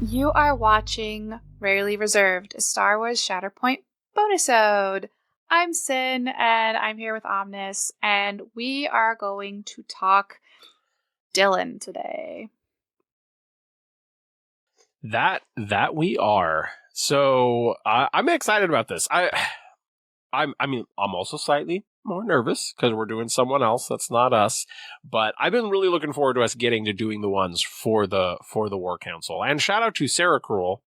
You are watching Rarely Reserved, a Star Wars Shatterpoint bonusode. I'm Sin, and I'm here with Omnis, and we are going to talk Dylan today. That we are. So I'm excited about this. I'm also slightly more nervous because we're doing someone else that's not us. But I've been really looking forward to us getting to doing the ones for the War Council. And shout out to Sarah Cruel,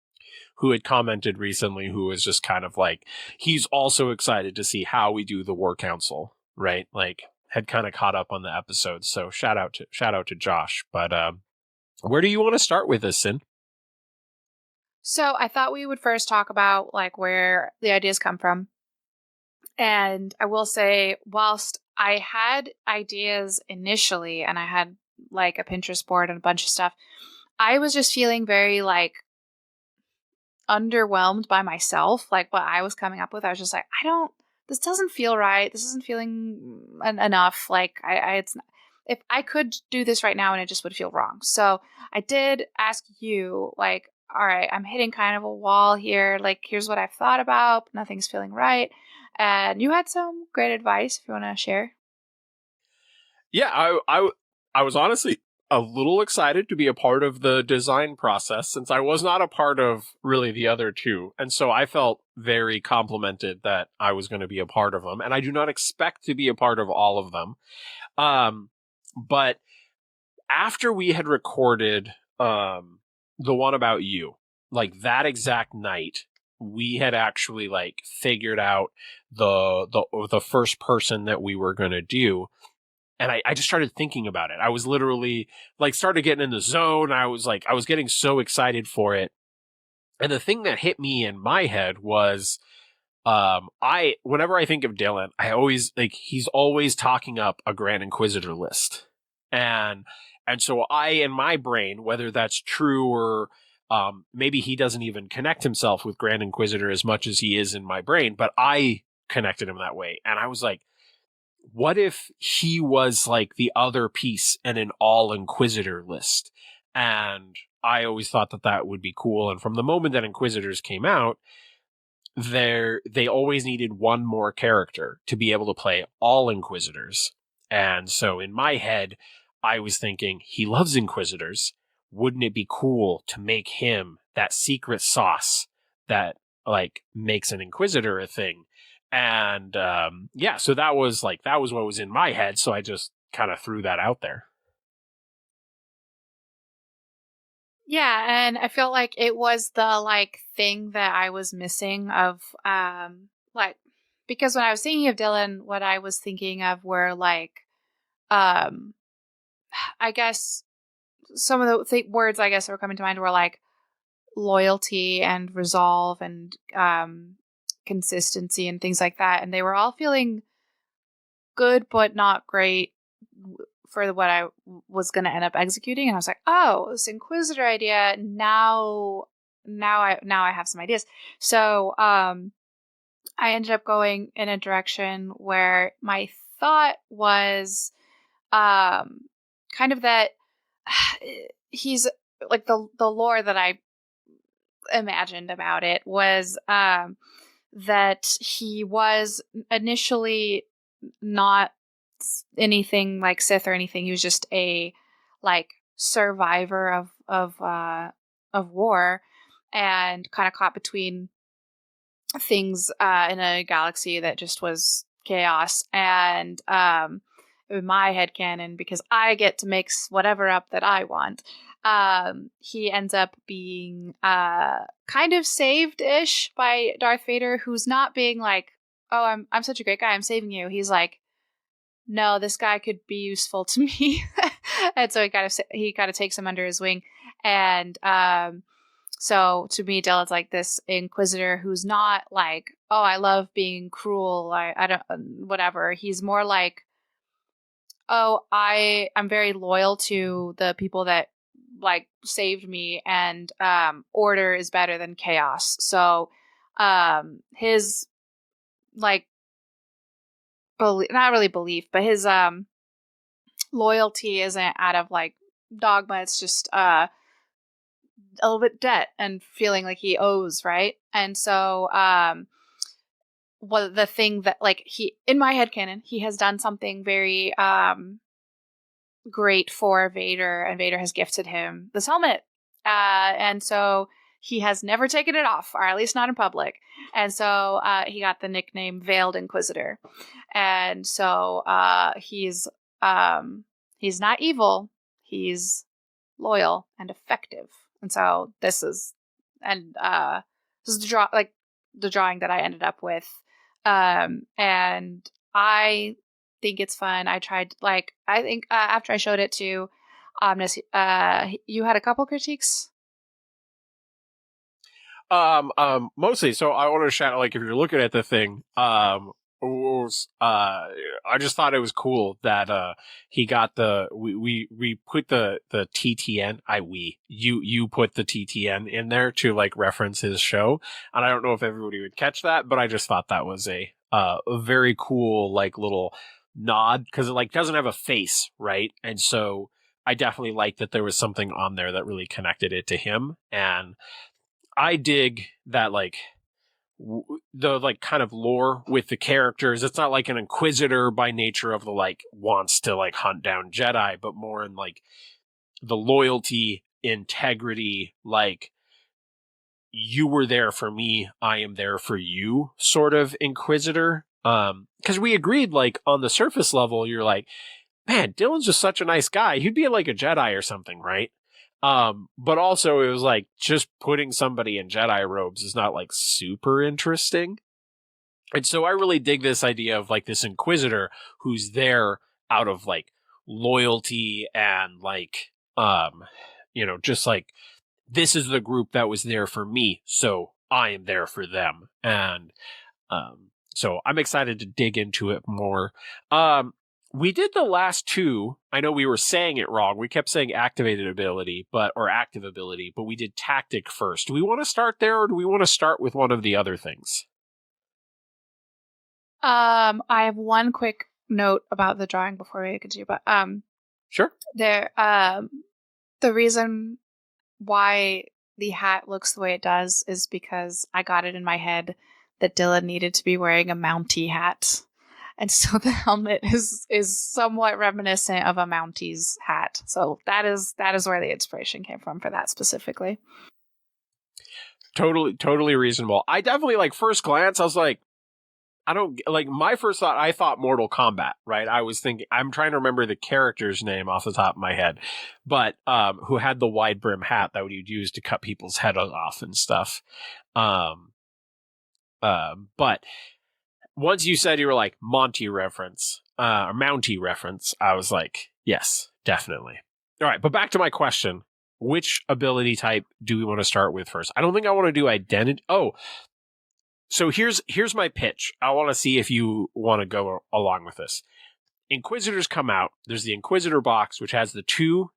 who had commented recently, who was just kind of like, he's also excited to see how we do the War Council, right? Like, had kind of caught up on the episode. So shout out to Josh. But where do you want to start with this, Sin? So I thought we would first talk about where the ideas come from. And I will say, whilst I had ideas initially and I had a Pinterest board and a bunch of stuff, I was just feeling very underwhelmed by myself, what I was coming up with. I was just like, this doesn't feel right. This isn't feeling enough. If I could do this right now and it just would feel wrong. So I did ask you, all right, I'm hitting kind of a wall here. Here's what I've thought about, but nothing's feeling right. And you had some great advice if you want to share. Yeah, I was honestly a little excited to be a part of the design process since I was not a part of really the other two. And so I felt very complimented that I was going to be a part of them. And I do not expect to be a part of all of them. But after we had recorded the one about you, that exact night, we had actually figured out the first person that we were going to do. And I just started thinking about it. I was literally started getting in the zone. I was getting so excited for it. And the thing that hit me in my head was, whenever I think of Dylan, I always he's always talking up a Grand Inquisitor list. And so in my brain, whether that's true or, maybe he doesn't even connect himself with Grand Inquisitor as much as he is in my brain, but I connected him that way. And I was like, what if he was the other piece in an all Inquisitor list? And I always thought that would be cool. And from the moment that Inquisitors came out, they always needed one more character to be able to play all Inquisitors. And so in my head, I was thinking, he loves Inquisitors. Wouldn't it be cool to make him that secret sauce that makes an Inquisitor a thing? And so that was what was in my head. So I just kind of threw that out there. Yeah, and I felt like it was the thing that I was missing of because when I was thinking of Dylan, what I was thinking of were I guess some of the words I guess that were coming to mind were loyalty and resolve and consistency and things like that, and they were all feeling good but not great for what I was going to end up executing. And I was like, oh, this Inquisitor idea. Now I have some ideas. So I ended up going in a direction where my thought was kind of that he's the lore that I imagined about it was that he was initially not anything like Sith or anything. He was just a survivor of war and kind of caught between things in a galaxy that just was chaos. And in my headcanon, because I get to make whatever up that I want, he ends up being kind of saved-ish by Darth Vader, who's not being like, oh, I'm such a great guy, I'm saving you. He's like, no, this guy could be useful to me. And so he kind of takes him under his wing. And so to me, Dylan's this Inquisitor who's not oh, I love being cruel. I don't, whatever. He's more oh, I'm very loyal to the people that saved me, and order is better than chaos. So his not really belief, but his loyalty isn't out of dogma. It's just a little bit debt and feeling like he owes, right? And so the thing that like he in my headcanon, he has done something very great for Vader, and Vader has gifted him this helmet. And so he has never taken it off, or at least not in public. And so he got the nickname Veiled Inquisitor. And so he's not evil, he's loyal and effective. And so this is the drawing that I ended up with. And I think it's fun. I tried, like, I think after I showed it to Omnis, you had a couple critiques. Mostly. So I want to shout, like, if you're looking at the thing, I just thought it was cool that he got we put the TTN. You put the TTN in there to like reference his show, and I don't know if everybody would catch that, but I just thought that was a very cool like little nod, because it like doesn't have a face, right? And so I definitely like that there was something on there that really connected it to him. And I dig that like the like kind of lore with the characters. It's not like an Inquisitor by nature of the like wants to like hunt down Jedi, but more in like the loyalty, integrity, like you were there for me, I am there for you sort of Inquisitor. Because we agreed, like on the surface level, you're like, man, Dylan's just such a nice guy. He'd be like a Jedi or something, right? But also it was like just putting somebody in Jedi robes is not like super interesting. And so I really dig this idea of like this Inquisitor who's there out of like loyalty and like, just like, this is the group that was there for me, so I am there for them. And, so I'm excited to dig into it more. We did the last two. I know we were saying it wrong. We kept saying activated ability, or active ability, but we did tactic first. Do we want to start there, or do we want to start with one of the other things? I have one quick note about the drawing before we continue, but sure. The reason why the hat looks the way it does is because I got it in my head that Dylan needed to be wearing a Mountie hat. And so the helmet is somewhat reminiscent of a Mountie's hat. So that is where the inspiration came from for that specifically. Totally reasonable. I definitely, like, first glance, I was like, I don't, like, my first thought, I thought Mortal Kombat, right? I was thinking, I'm trying to remember the character's name off the top of my head, but, who had the wide brim hat that you'd use to cut people's head off and stuff. But once you said you were like Mountie reference, I was like, yes, definitely. All right, but back to my question. Which ability type do we want to start with first? I don't think I want to do identity. Oh, so here's my pitch. I want to see if you want to go along with this. Inquisitors come out. There's the Inquisitor box, which has the two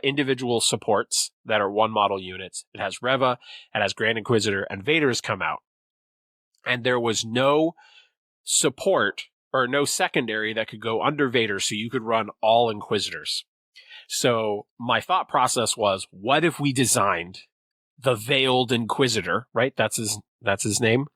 individual supports that are one model units. It has Reva, it has Grand Inquisitor, and Vader's come out. And there was no support or no secondary that could go under Vader, so you could run all Inquisitors. So my thought process was, what if we designed the Veiled Inquisitor, right? That's his name.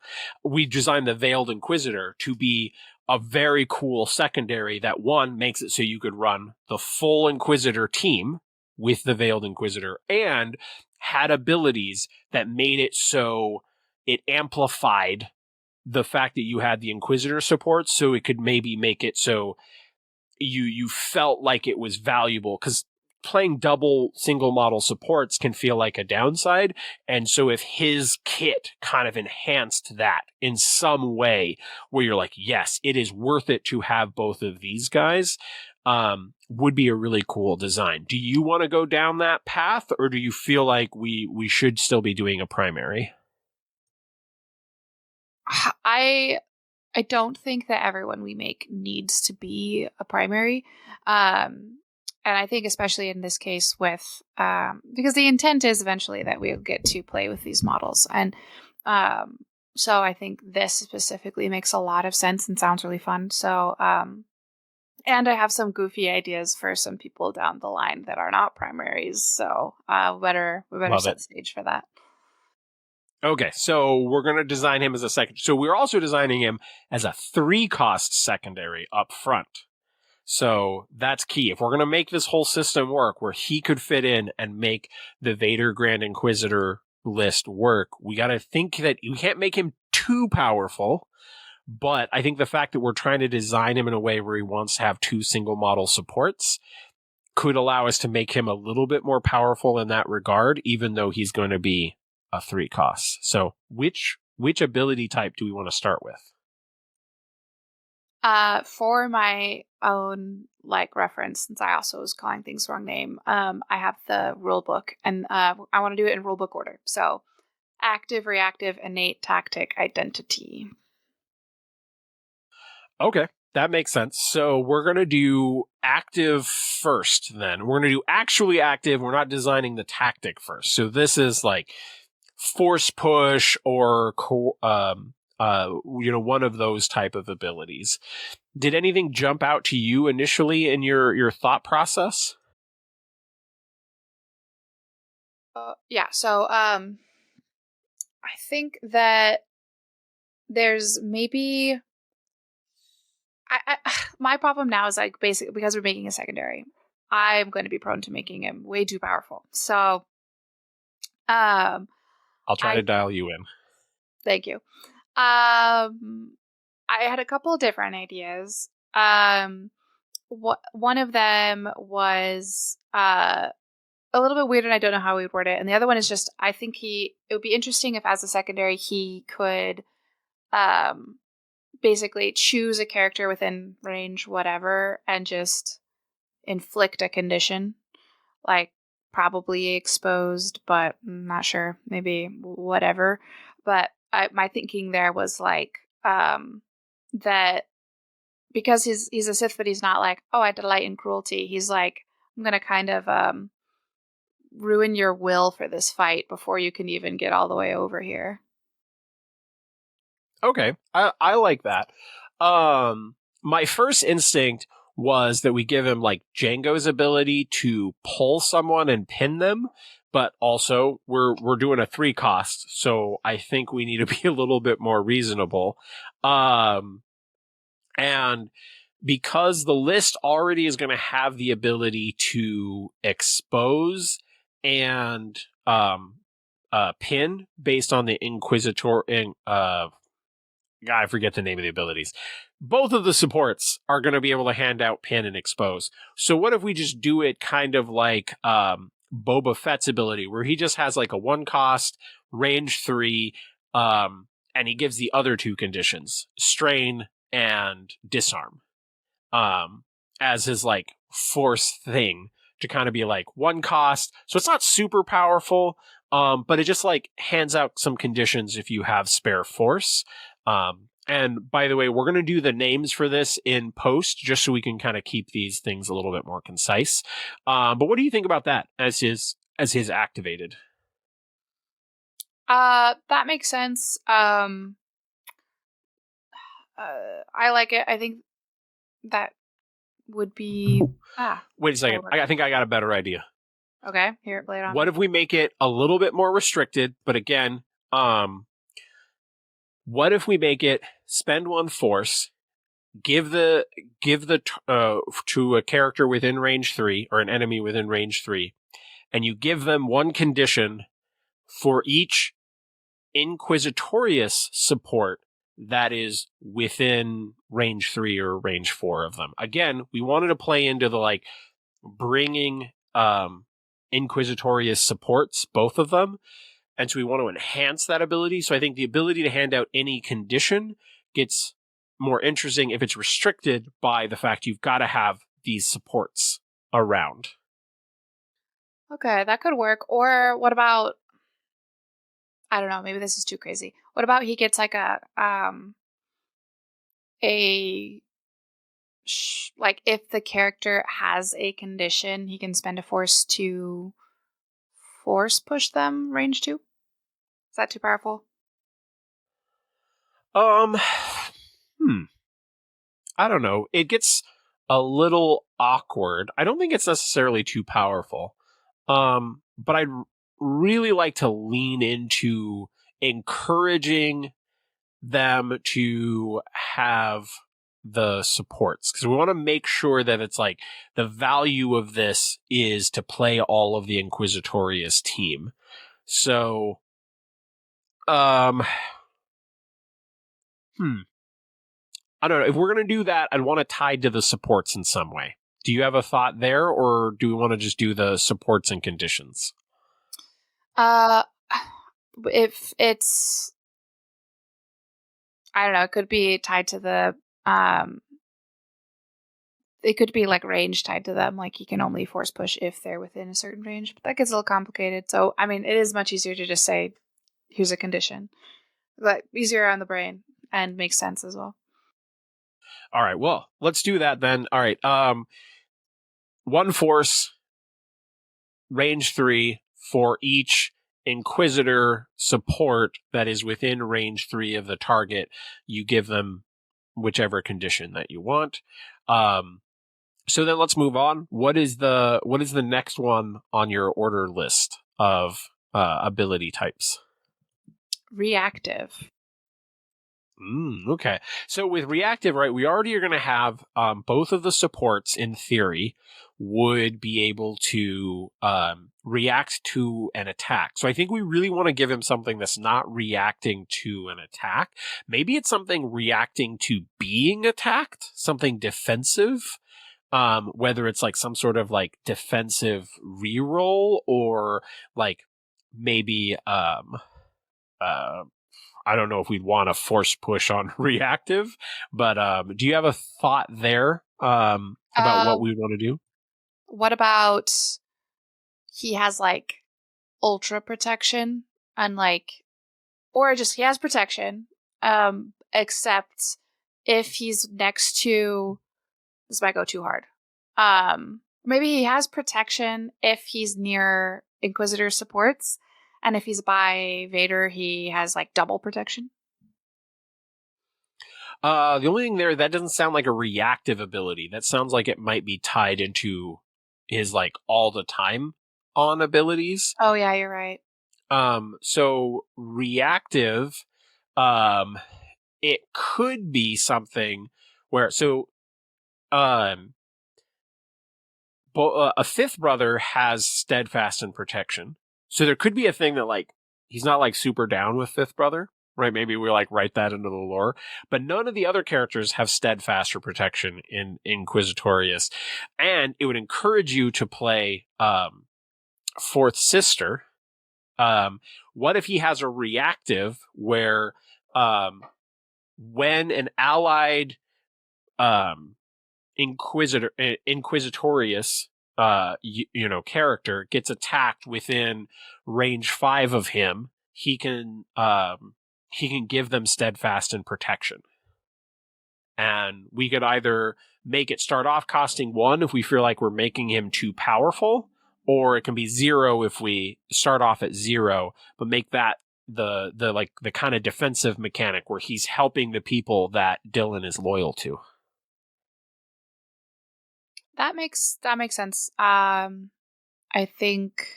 We designed the Veiled Inquisitor to be a very cool secondary that, one, makes it so you could run the full Inquisitor team with the Veiled Inquisitor, and had abilities that made it so it amplified the fact that you had the Inquisitor support, so it could maybe make it so you felt like it was valuable, because playing double single model supports can feel like a downside. And so if his kit kind of enhanced that in some way where you're like, yes, it is worth it to have both of these guys, would be a really cool design. Do you want to go down that path, or do you feel like we should still be doing a primary? I don't think that everyone we make needs to be a primary. And I think especially in this case with, because the intent is eventually that we'll get to play with these models. And so I think this specifically makes a lot of sense and sounds really fun. So And I have some goofy ideas for some people down the line that are not primaries. So we better Love set it. the stage for that. Okay, so we're going to design him as a second. So we're also designing him as a 3-cost secondary up front. So that's key. If we're going to make this whole system work where he could fit in and make the Vader Grand Inquisitor list work, we got to think that we can't make him too powerful. But I think the fact that we're trying to design him in a way where he wants to have 2 single model supports could allow us to make him a little bit more powerful in that regard, even though he's going to be a 3 cost. So which ability type do we want to start with? For my own reference, since I also was calling things the wrong name, I have the rule book, and I want to do it in rule book order. So, active, reactive, innate, tactic, identity. Okay, that makes sense. So we're going to do active first then. We're going to do actually active. We're not designing the tactic first. So this is like force push or one of those type of abilities. Did anything jump out to you initially in your thought process? Yeah. So, I think that there's maybe I my problem now is basically because we're making a secondary, I'm going to be prone to making him way too powerful. So, I'll try to dial you in. Thank you. I had a couple of different ideas. One of them was a little bit weird, and I don't know how we would word it. And the other one is just, I think it would be interesting if, as a secondary, he could basically choose a character within range, whatever, and just inflict a condition, like probably exposed, but I'm not sure, maybe whatever. But my thinking there was that because he's a Sith, but he's not like, oh, I delight in cruelty. He's like, I'm gonna kind of ruin your will for this fight before you can even get all the way over here. Okay, I like that. My first instinct was that we give him like Django's ability to pull someone and pin them, but also we're doing a 3 cost, so I think we need to be a little bit more reasonable. And because the list already is going to have the ability to expose and pin based on the Inquisitor. I forget the name of the abilities. Both of the supports are going to be able to hand out pin and expose. So what if we just do it kind of like Boba Fett's ability, where he just has like a 1 cost, range 3, and he gives the other 2 conditions, strain and disarm, as his like force thing to kind of be like 1 cost. So it's not super powerful, but it just like hands out some conditions if you have spare force. And by the way, we're going to do the names for this in post just so we can kind of keep these things a little bit more concise. But what do you think about that as his activated? That makes sense. I like it. I think that would be Wait a second. I think I got a better idea. Okay, here, lay it on. What if we make it a little bit more restricted? But again, what if we make it spend 1 force, give the to a character within range 3 or an enemy within range 3, and you give them 1 condition for each Inquisitorious support that is within range 3 or range 4 of them. Again, we wanted to play into the like bringing Inquisitorious supports, both of them. And so we want to enhance that ability. So I think the ability to hand out any condition gets more interesting if it's restricted by the fact you've got to have these supports around. Okay, that could work. Or what about, I don't know, maybe this is too crazy. What about he gets like like if the character has a condition, he can spend a force to force push them range 2? Is that too powerful? I don't know. It gets a little awkward. I don't think it's necessarily too powerful. But I'd really like to lean into encouraging them to have the supports, because we want to make sure that it's like the value of this is to play all of the Inquisitorius team. So, I don't know. If we're going to do that, I'd want to tie to the supports in some way. Do you have a thought there, or do we want to just do the supports and conditions? Uh, if it's, I don't know, it could be tied to the, it could be like range tied to them. Like you can only force push if they're within a certain range, but that gets a little complicated. So, I mean, it is much easier to just say, here's a condition. But easier on the brain and makes sense as well. All right, well, let's do that then. All right, one force, range 3 for each Inquisitor support that is within range 3 of the target. You give them whichever condition that you want. So then let's move on. What is the next one on your order list of ability types? Reactive. Okay. So with reactive, right, we already are going to have both of the supports in theory would be able to react to an attack. So I think we really want to give him something that's not reacting to an attack. Maybe it's something reacting to being attacked, something defensive. Whether it's like some sort of like defensive reroll, or like maybe I don't know if we'd want to force push on reactive, but do you have a thought there about what we would want to do? What about he has like ultra protection and like, or just he has protection, except if he's next to, this might go too hard. Maybe he has protection if he's near Inquisitor supports, and if he's by Vader, he has like double protection. The only thing there, that doesn't sound like a reactive ability. That sounds like it might be tied into his like all the time on abilities. Oh yeah, you're right. So reactive, it could be something where, so, a fifth brother has steadfast and protection. So there could be a thing that like, he's not like super down with fifth brother, right? Maybe we like write that into the lore, but none of the other characters have steadfast or protection in Inquisitorius. And it would encourage you to play, fourth sister. What if he has a reactive where, when an allied, Inquisitorius, character gets attacked within range 5 of him, he can give them steadfast and protection. And we could either make it start off costing 1 if we feel like we're making him too powerful, or it can be 0 if we start off at 0, but make that the kind of defensive mechanic where he's helping the people that Dylan is loyal to. That makes sense. I think,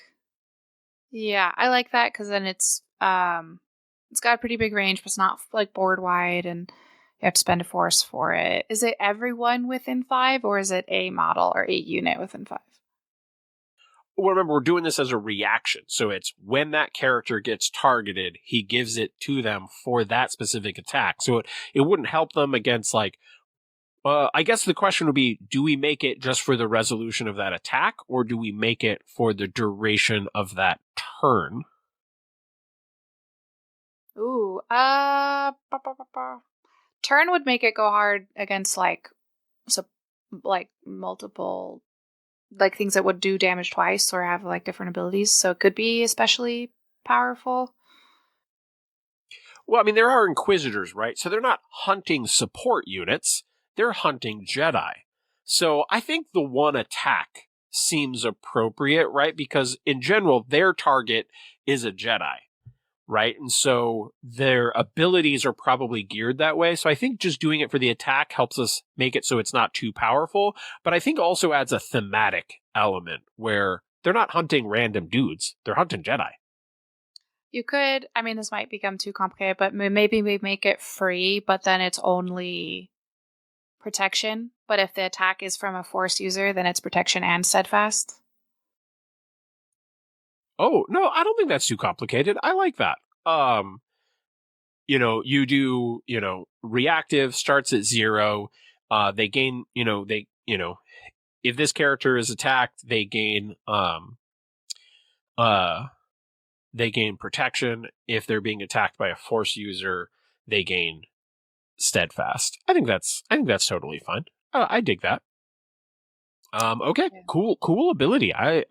yeah, I like that because then it's got a pretty big range, but it's not like board wide, and you have to spend a force for it. Is it everyone within 5, or is it a model or a unit within 5? Well, remember, we're doing this as a reaction. So it's when that character gets targeted, he gives it to them for that specific attack. So it wouldn't help them against like, I guess the question would be, do we make it just for the resolution of that attack, or do we make it for the duration of that turn? Ooh, turn would make it go hard against like multiple like things that would do damage twice or have like different abilities. So it could be especially powerful. Well, I mean, there are Inquisitors, right? So they're not hunting support units. They're hunting Jedi. So I think the 1 attack seems appropriate, right? Because in general, their target is a Jedi, right? And so their abilities are probably geared that way. So I think just doing it for the attack helps us make it so it's not too powerful, but I think also adds a thematic element where they're not hunting random dudes, they're hunting Jedi. You could, I mean, this might become too complicated, but maybe we make it free, but then it's only protection. But if the attack is from a Force user, then it's protection and steadfast. Oh, no, I don't think that's too complicated. I like that. You do, reactive starts at 0. They gain, if this character is attacked, they gain protection. If they're being attacked by a Force user, they gain steadfast. I think that's totally fine. I dig that. Okay, Yeah. cool ability. I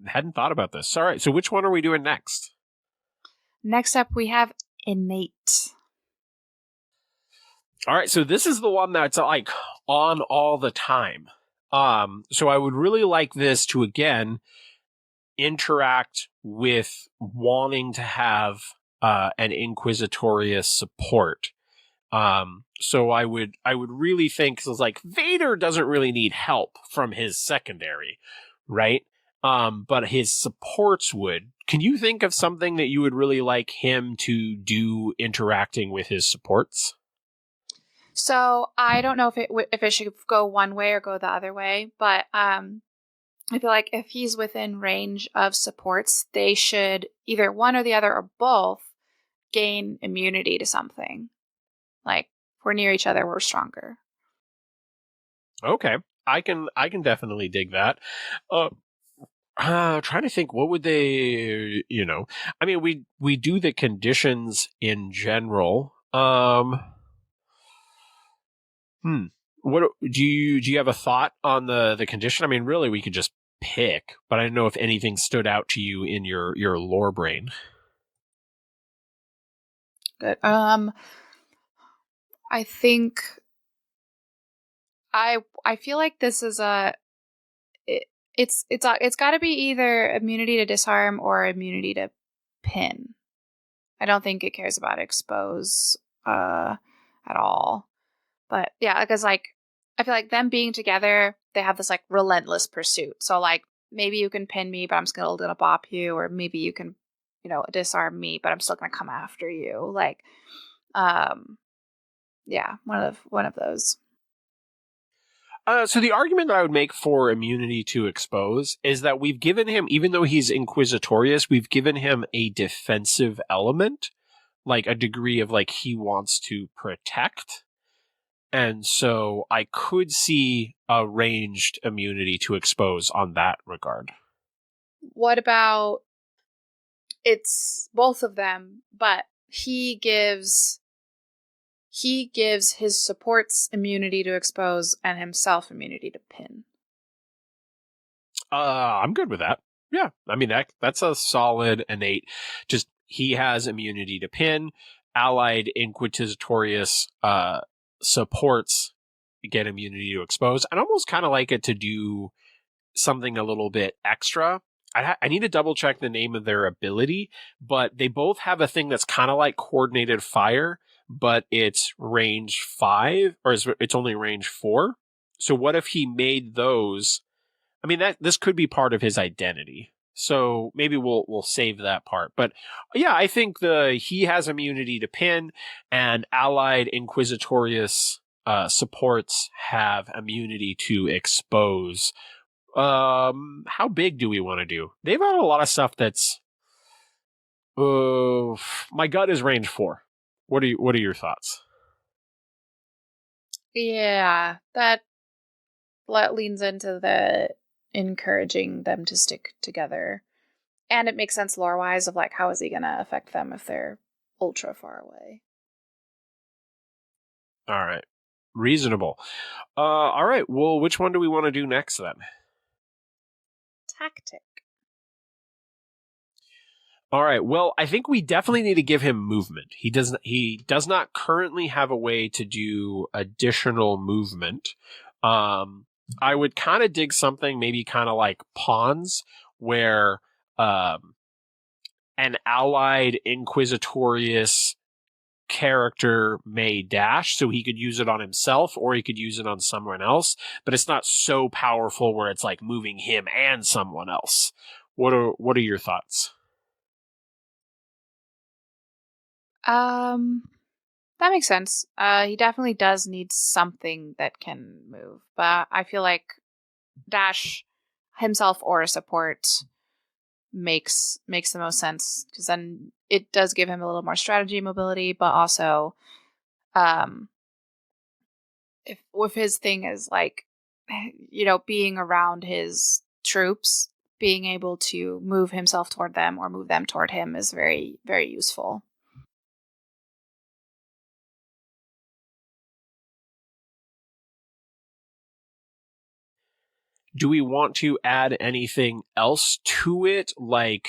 hadn't thought about this. All right, so which one are we doing next? Next up, we have innate. All right, so this is the one that's like on all the time. So I would really like this to again interact with wanting to have an inquisitorious support. So I would really think, cause like Vader doesn't really need help from his secondary, right? But his supports would. Can you think of something that you would really like him to do interacting with his supports? So I don't know if it should go one way or go the other way, but I feel like if he's within range of supports, they should either one or the other or both gain immunity to something. Like if we're near each other, we're stronger. Okay, I can definitely dig that. Trying to think, what would they? I mean, we do the conditions in general. What do you have a thought on the condition? I mean, really, we could just pick, but I don't know if anything stood out to you in your lore brain. Good. I think I feel like this is it's got to be either immunity to disarm or immunity to pin. I don't think it cares about expose at all. But yeah, because like I feel like them being together, they have this like relentless pursuit. So like maybe you can pin me, but I'm still gonna bop you, or maybe you can, disarm me, but I'm still gonna come after you. Like, um, yeah, one of those. So the argument that I would make for immunity to expose is that we've given him, even though he's inquisitorious, we've given him a defensive element, like a degree of like he wants to protect. And so I could see a ranged immunity to expose on that regard. What about it's both of them, but he gives his supports immunity to expose and himself immunity to pin. I'm good with that. Yeah, I mean that's a solid innate. Just he has immunity to pin. Allied inquisitorious supports get immunity to expose. I'd almost kind of like it to do something a little bit extra. I need to double check the name of their ability, but they both have a thing that's kind of like coordinated fire, but it's range 5 or it's only range 4. So what if he made those? I mean, that this could be part of his identity. So maybe we'll save that part. But yeah, I think he has immunity to pin, and allied inquisitorious supports have immunity to expose. How big do we want to do? They've got a lot of stuff that's. My gut is range 4. What are your thoughts? Yeah, that leans into the encouraging them to stick together. And it makes sense lore wise of like how is he gonna affect them if they're ultra far away. All right, reasonable. All right. Well, which one do we want to do next then? Tactic. All right. Well, I think we definitely need to give him movement. He does not currently have a way to do additional movement. I would kind of dig something maybe kind of like pawns where an allied Inquisitorious character may dash, so he could use it on himself or he could use it on someone else, but it's not so powerful where it's like moving him and someone else. What are your thoughts? That makes sense. He definitely does need something that can move, but I feel like dash himself or a support makes the most sense because then it does give him a little more strategy mobility, but also um if his thing is like being around his troops, being able to move himself toward them or move them toward him is very, very useful. Do we want to add anything else to it, like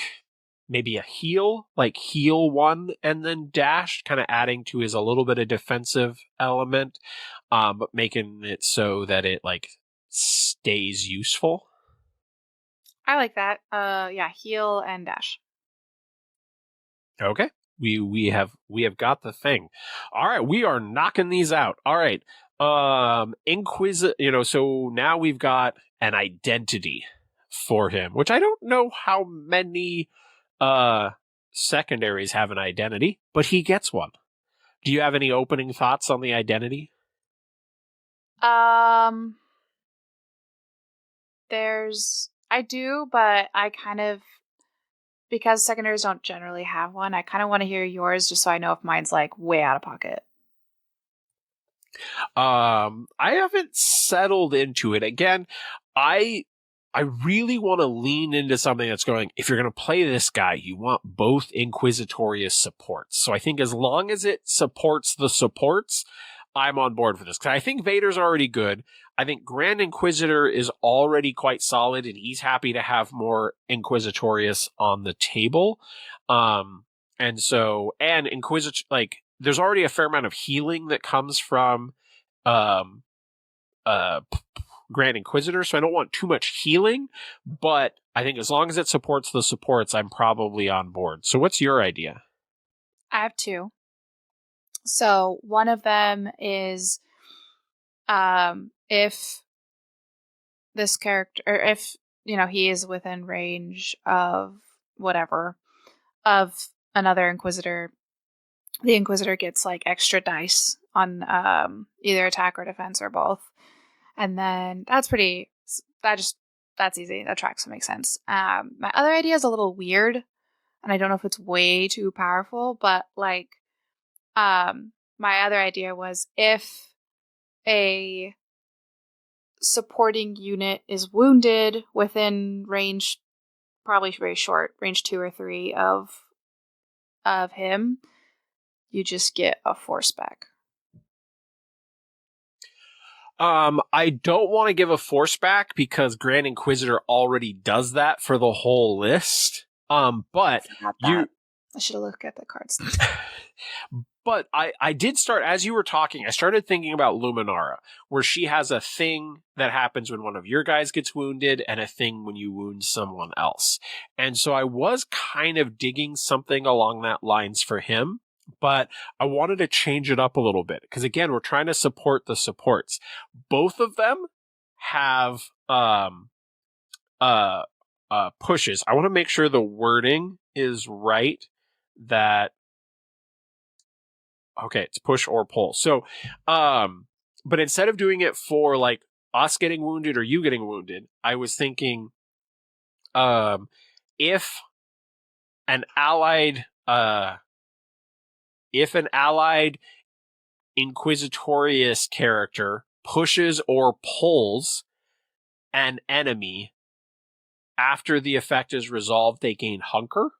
maybe a heal, like heal one and then dash, kind of adding to his a little bit of defensive element, but making it so that it like stays useful? I like that. Yeah, heal and dash. Okay. We have got the thing. All right, we are knocking these out. All right. Inquisitor, so now we've got an identity for him, which I don't know how many secondaries have an identity, but he gets one. Do you have any opening thoughts on the identity? Um, I do, but I kind of, because secondaries don't generally have one, I kind of want to hear yours just so I know if mine's like way out of pocket. I haven't settled into it. Again, I I really want to lean into something that's going, if you're going to play this guy, you want both Inquisitorious supports. So I think as long as it supports the supports, I'm on board for this. Because I think Vader's already good. I think Grand Inquisitor is already quite solid, and he's happy to have more Inquisitorious on the table. And Inquisitor, like, there's already a fair amount of healing that comes from um, uh, Grand Inquisitor, so I don't want too much healing, but I think as long as it supports the supports, I'm probably on board. So what's your idea? I have two. So one of them is if this character, or if he is within range of whatever of another Inquisitor, the Inquisitor gets like extra dice on either attack or defense or both. And then that's easy. That tracks and makes sense. My other idea is a little weird, and I don't know if it's way too powerful, but like, my other idea was if a supporting unit is wounded within range, probably very short, range 2 or 3 of him, you just get a force back. I don't want to give a force back because Grand Inquisitor already does that for the whole list. But I should have looked at the cards. But I did start, as you were talking, I started thinking about Luminara, where she has a thing that happens when one of your guys gets wounded and a thing when you wound someone else. And so I was kind of digging something along that lines for him, but I wanted to change it up a little bit. Because again, we're trying to support the supports. Both of them have pushes. I want to make sure the wording is right, that okay, it's push or pull. So, but instead of doing it for like us getting wounded or you getting wounded, I was thinking, if an allied, if an allied Inquisitorious character pushes or pulls an enemy after the effect is resolved, they gain hunker.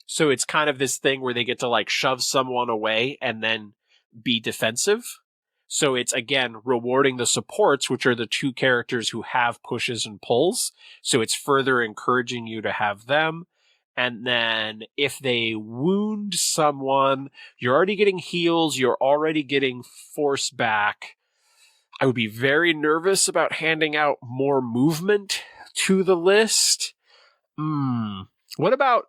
So it's kind of this thing where they get to like shove someone away and then be defensive. So it's again rewarding the supports, which are the two characters who have pushes and pulls. So it's further encouraging you to have them. And then if they wound someone, you're already getting heals, you're already getting force back. I would be very nervous about handing out more movement to the list. What about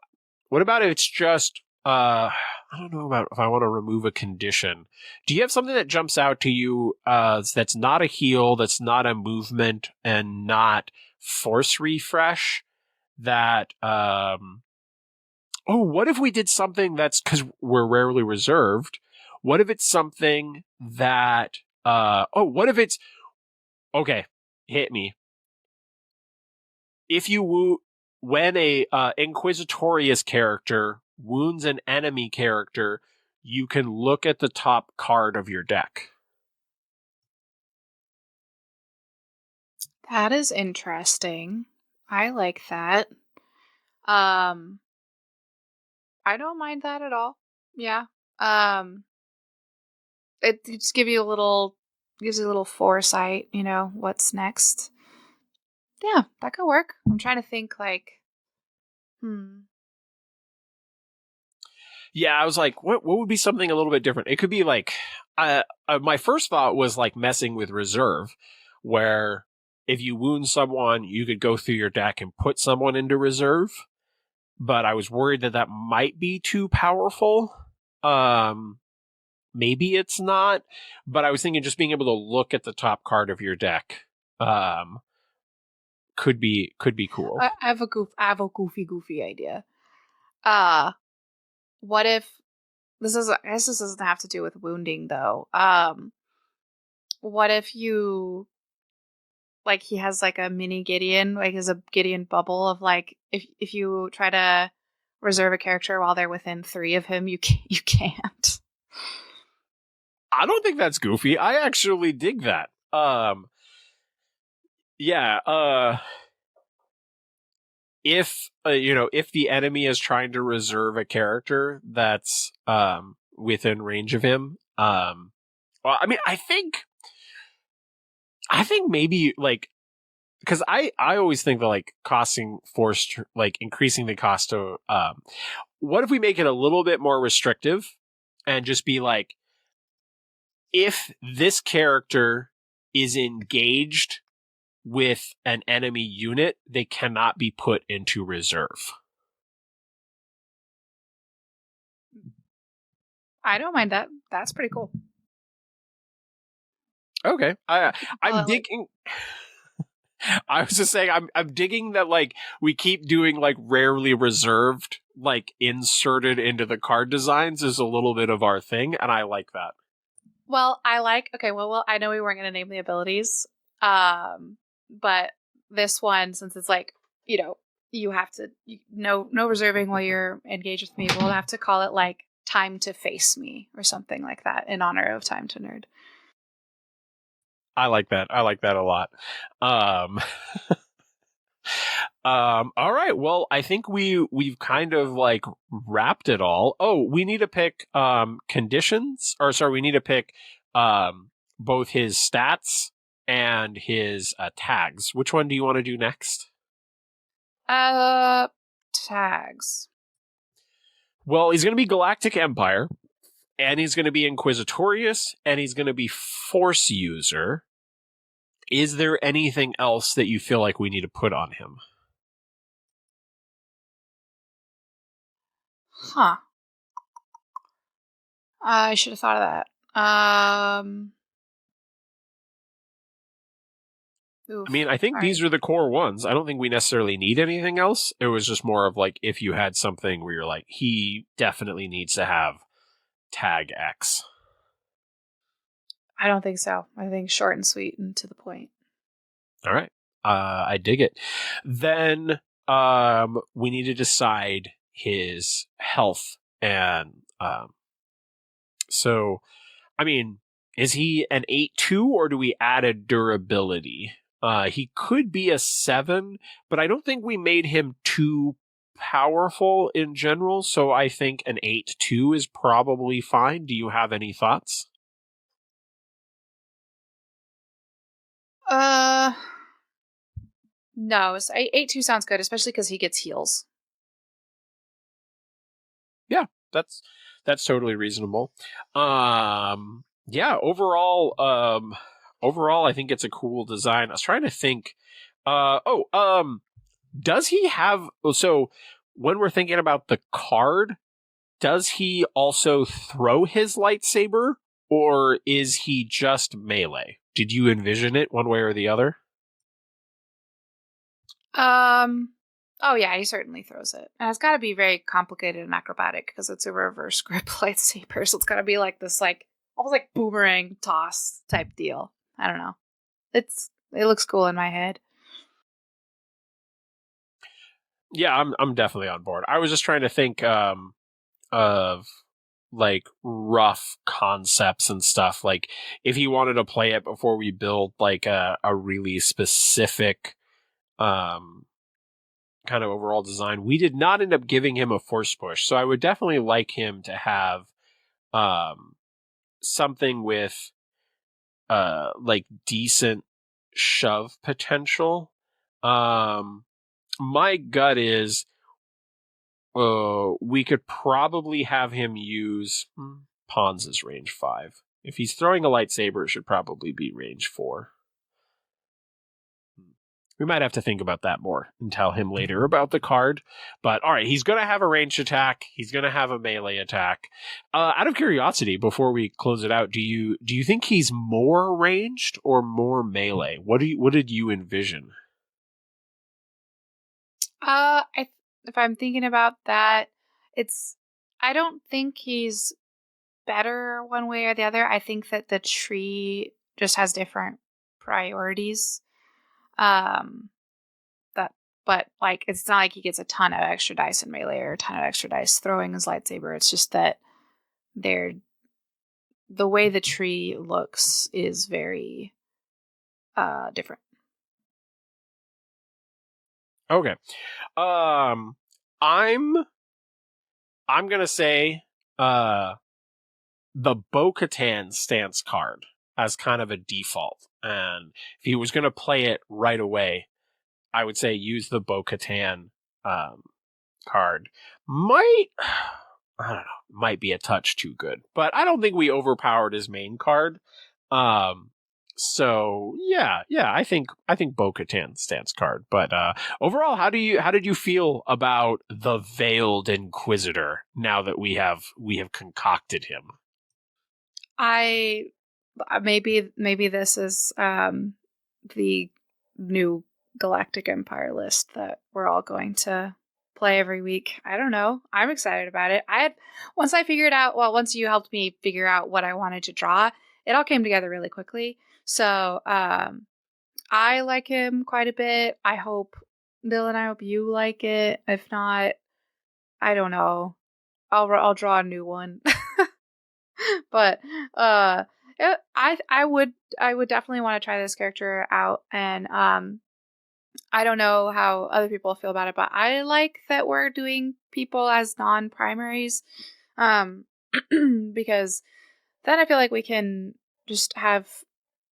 What about if it's just I don't know about if I want to remove a condition. Do you have something that jumps out to you that's not a heal, that's not a movement, and not force refresh? That what if we did something that's, because we're rarely reserved? What if it's something that what if it's okay? Hit me. If you when a Inquisitorious character wounds an enemy character, you can look at the top card of your deck. That is interesting. I like that. Um, I don't mind that at all. Yeah. Um, it just gives you a little foresight, what's next. Yeah, that could work. I'm trying to think like, hmm. Yeah, I was like, what would be something a little bit different? It could be like, my first thought was like messing with reserve, where if you wound someone, you could go through your deck and put someone into reserve. But I was worried that that might be too powerful. Maybe it's not, but I was thinking just being able to look at the top card of your deck, could be cool. I have a goofy idea. Uh, what if I guess this doesn't have to do with wounding though. What if you like he has like a mini Gideon, like as a Gideon bubble of like if you try to reserve a character while they're within 3 of him, you can't. I don't think that's goofy. I actually dig that. Yeah. If if the enemy is trying to reserve a character that's within range of him, well, I mean, I think maybe like, because I always think that like increasing the cost of what if we make it a little bit more restrictive and just be like, if this character is engaged with an enemy unit, they cannot be put into reserve. I don't mind that. That's pretty cool. Okay. I'm digging. I was just saying, I'm digging that like we keep doing like rarely reserved, like inserted into the card designs is a little bit of our thing, and I like that. Well, I know we weren't going to name the abilities, but this one, since it's like, you have to, no reserving while you're engaged with me, we'll have to call it like Time to Face Me or something like that in honor of Time to Nerd. I like that. I like that a lot. All right. Well, I think we've kind of like wrapped it all. Oh, we need to pick conditions, or sorry, we need to pick both his stats and his tags. Which one do you want to do next? Tags. Well, he's going to be Galactic Empire, and he's going to be Inquisitorious, and he's going to be Force User. Is there anything else that you feel like we need to put on him? Huh. I should have thought of that. Oof. I mean, I think these are the core ones. I don't think we necessarily need anything else. It was just more of like, if you had something where you're like, he definitely needs to have tag X. I don't think so. I think short and sweet and to the point. All right. I dig it. Then we need to decide his health. And so, I mean, is he an 8-2 or do we add a durability? He could be a 7, but I don't think we made him too powerful in general, so I think an 8-2 is probably fine. Do you have any thoughts? No, 8-2 sounds good, especially because he gets heals. Yeah, that's totally reasonable. Yeah, overall, I think it's a cool design. I was trying to think. Does he have? So when we're thinking about the card, does he also throw his lightsaber, or is he just melee? Did you envision it one way or the other? Oh yeah, he certainly throws it. And it's got to be very complicated and acrobatic because it's a reverse grip lightsaber. So it's got to be like this, like almost like boomerang toss type deal. I don't know. It looks cool in my head. Yeah, I'm definitely on board. I was just trying to think of like rough concepts and stuff. Like if he wanted to play it before we build like a really specific kind of overall design. We did not end up giving him a force push, so I would definitely like him to have um, something with like decent shove potential. My gut is we could probably have him use Pons is range 5. If he's throwing a lightsaber, it should probably be range 4. We might have to think about that more and tell him later about the card. But all right, he's going to have a ranged attack. He's going to have a melee attack. Out of curiosity, before we close it out, do you think he's more ranged or more melee? What did you envision? If I'm thinking about that, I don't think he's better one way or the other. I think that the tree just has different priorities. That, but like, it's not like he gets a ton of extra dice in melee or a ton of extra dice throwing his lightsaber. It's just that the way the tree looks is very different. Okay. I'm gonna say the Bo-Katan stance card as kind of a default. And if he was gonna play it right away, I would say use the Bo-Katan card. Might I don't know, might be a touch too good. But I don't think we overpowered his main card. So yeah, I think Bo-Katan stance card. But overall, how did you feel about the Veiled Inquisitor now that we have concocted him? I maybe this is the new Galactic Empire list that we're all going to play every week. I don't know. I'm excited about it. Once you helped me figure out what I wanted to draw, it all came together really quickly. So I like him quite a bit. I hope you like it. If not, I don't know. I'll draw a new one. But I would definitely want to try this character out, and I don't know how other people feel about it, but I like that we're doing people as non-primaries, because then I feel like we can just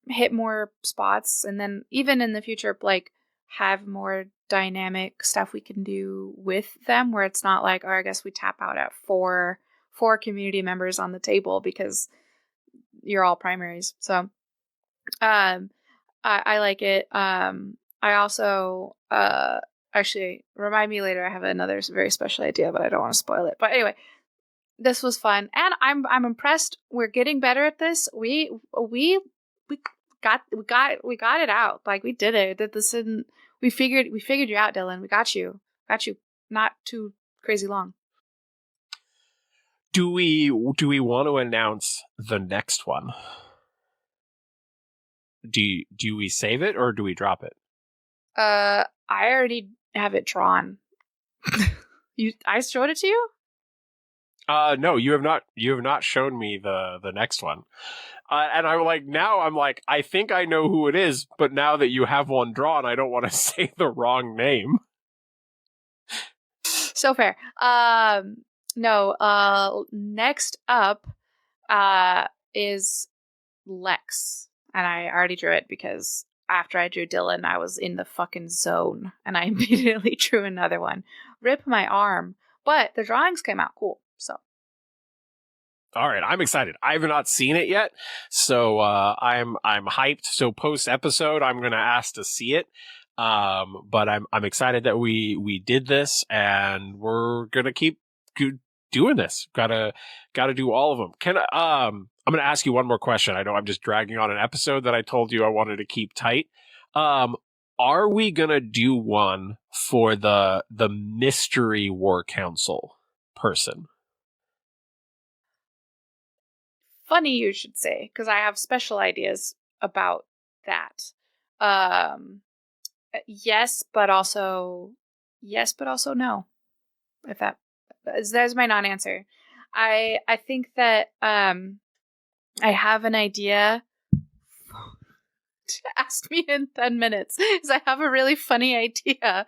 hit more spots, and then even in the future, like have more dynamic stuff we can do with them, where it's not like, oh, I guess we tap out at four community members on the table because you're all primaries. So I like it. I also actually, remind me later, I have another very special idea, but I don't want to spoil it. But anyway, this was fun, and I'm impressed. We're getting better at this. We got it out. Like, we did it. Did this in we figured you out, Dylan. We got you. Not too crazy long. Do we want to announce the next one? Do we save it or do we drop it? I already have it drawn. I showed it to you? No, you have not. You have not shown me the next one. And I'm like, I think I know who it is, but now that you have one drawn, I don't want to say the wrong name. So fair. No, next up is Lex. And I already drew it because after I drew Dylan, I was in the fucking zone. And I immediately drew another one. Rip my arm. But the drawings came out cool, so. All right, I'm excited. I have not seen it yet, so I'm hyped. So post episode, I'm gonna ask to see it. But I'm excited that we did this, and we're gonna keep doing this. Gotta do all of them. I'm gonna ask you one more question. I know I'm just dragging on an episode that I told you I wanted to keep tight. Are we gonna do one for the mystery war council person? Funny you should say, because I have special ideas about that. Yes, but also no. If there's my non-answer. I think that I have an idea. Ask me in 10 minutes, because I have a really funny idea.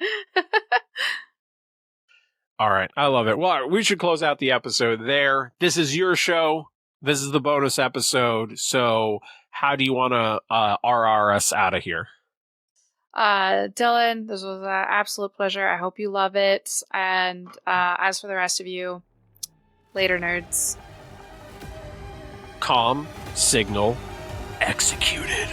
All right, I love it. Well, we should close out the episode there. This is your show. This is the bonus episode. So, how do you want to RR us out of here? Dylan, this was an absolute pleasure. I hope you love it. And as for the rest of you, later, nerds. Calm, signal, executed.